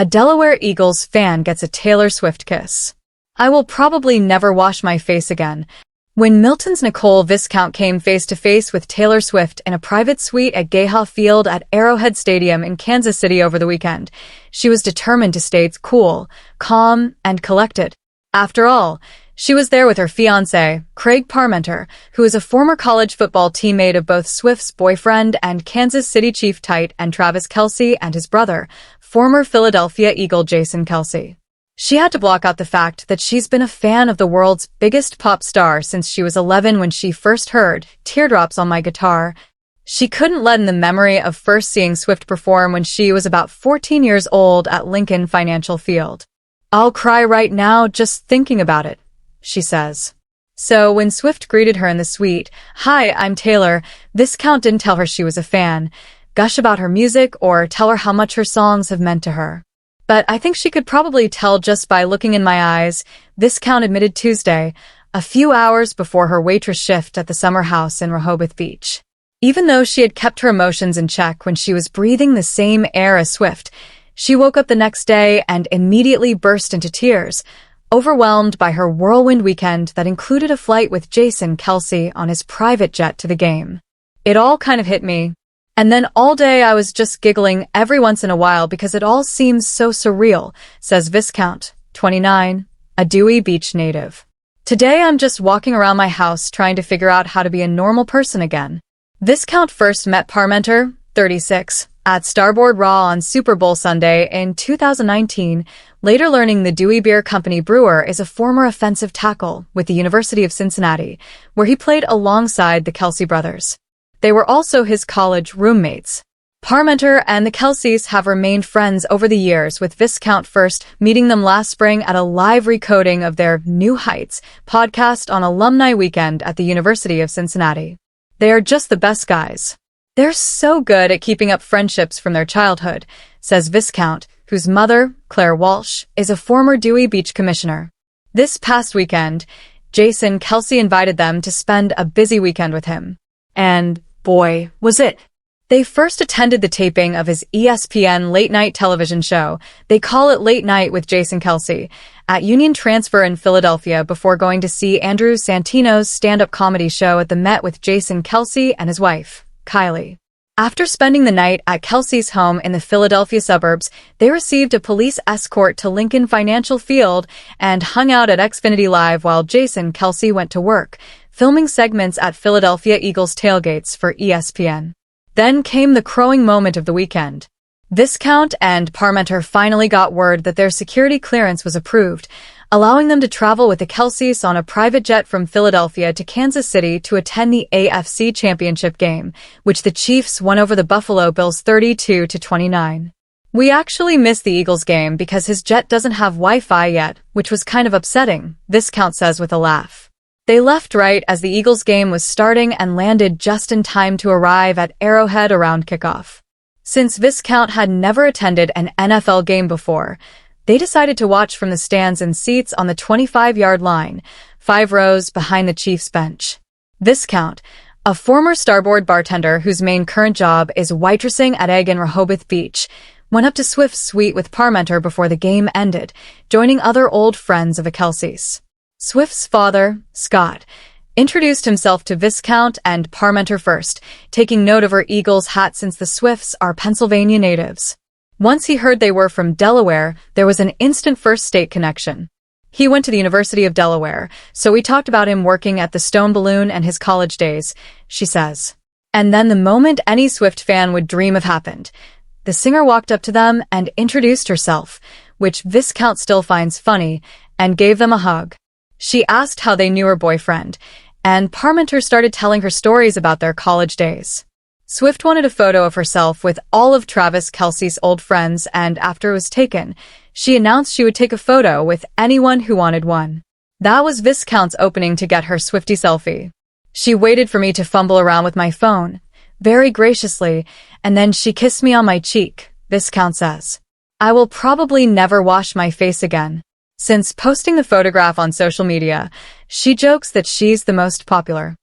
A Delaware Eagles fan gets a Taylor Swift kiss. I will probably never wash my face again. When Milton's Nicole Viscount came face-to-face with Taylor Swift in a private suite at Gayha Field at Arrowhead Stadium in Kansas City over the weekend, she was determined to stay cool, calm, and collected. After all, she was there with her fiancé, Craig Parmenter, who is a former college football teammate of both Swift's boyfriend and Kansas City Chief tight end Travis Kelce and his brother, former Philadelphia Eagle Jason Kelce. She had to block out the fact that she's been a fan of the world's biggest pop star since she was 11 when she first heard Teardrops on My Guitar. She couldn't let in the memory of first seeing Swift perform when she was about 14 years old at Lincoln Financial Field. "I'll cry right now just thinking about it," she says. So when Swift greeted her in the suite, "Hi, I'm Taylor," Viscount didn't tell her she was a fan, gush about her music, or tell her how much her songs have meant to her. "But I think she could probably tell just by looking in my eyes," Viscount admitted Tuesday, a few hours before her waitress shift at the summer house in Rehoboth Beach. Even though she had kept her emotions in check when she was breathing the same air as Swift, she woke up the next day and immediately burst into tears, overwhelmed by her whirlwind weekend that included a flight with Jason Kelce on his private jet to the game. "It all kind of hit me. And then all day I was just giggling every once in a while because it all seems so surreal," says Viscount, 29, a Dewey Beach native. "Today I'm just walking around my house trying to figure out how to be a normal person again." Viscount first met Parmenter, 36, at Starboard Raw on Super Bowl Sunday in 2019, later learning the Dewey Beer Company brewer is a former offensive tackle with the University of Cincinnati, where he played alongside the Kelce brothers. They were also his college roommates. Parmenter and the Kelces have remained friends over the years, with Viscount first meeting them last spring at a live recoding of their New Heights podcast on Alumni Weekend at the University of Cincinnati. "They are just the best guys. They're so good at keeping up friendships from their childhood," says Viscount, whose mother, Claire Walsh, is a former Dewey Beach commissioner. This past weekend, Jason Kelce invited them to spend a busy weekend with him. And boy, was it. They first attended the taping of his ESPN late-night television show, They Call It Late Night with Jason Kelce, at Union Transfer in Philadelphia before going to see Andrew Santino's stand-up comedy show at the Met with Jason Kelce and his wife, Kylie. After spending the night at Kelce's home in the Philadelphia suburbs, they received a police escort to Lincoln Financial Field and hung out at Xfinity Live while Jason Kelce went to work, filming segments at Philadelphia Eagles tailgates for ESPN. Then came the crowing moment of the weekend. Viscount and Parmenter finally got word that their security clearance was approved, allowing them to travel with the Kelces on a private jet from Philadelphia to Kansas City to attend the AFC Championship game, which the Chiefs won over the Buffalo Bills 32-29. "We actually missed the Eagles game because his jet doesn't have Wi-Fi yet, which was kind of upsetting," Viscount says with a laugh. They left right as the Eagles game was starting and landed just in time to arrive at Arrowhead around kickoff. Since Viscount had never attended an NFL game before, they decided to watch from the stands and seats on the 25-yard line, 5 rows behind the Chiefs bench. Viscount, a former Starboard bartender whose main current job is waitressing at Egg in Rehoboth Beach, went up to Swift's suite with Parmenter before the game ended, joining other old friends of the Kelces. Swift's father, Scott, introduced himself to Viscount and Parmenter first, taking note of her Eagles hat since the Swifts are Pennsylvania natives. Once he heard they were from Delaware, there was an instant first state connection. "He went to the University of Delaware, so we talked about him working at the Stone Balloon and his college days," she says. And then the moment any Swift fan would dream of happened. The singer walked up to them and introduced herself, which Viscount still finds funny, and gave them a hug. She asked how they knew her boyfriend, and Parmenter started telling her stories about their college days. Swift wanted a photo of herself with all of Travis Kelce's old friends, and after it was taken, she announced she would take a photo with anyone who wanted one. That was Viscount's opening to get her Swiftie selfie. "She waited for me to fumble around with my phone, very graciously, and then she kissed me on my cheek," Viscount says. "I will probably never wash my face again." Since posting the photograph on social media, she jokes that she's the most popular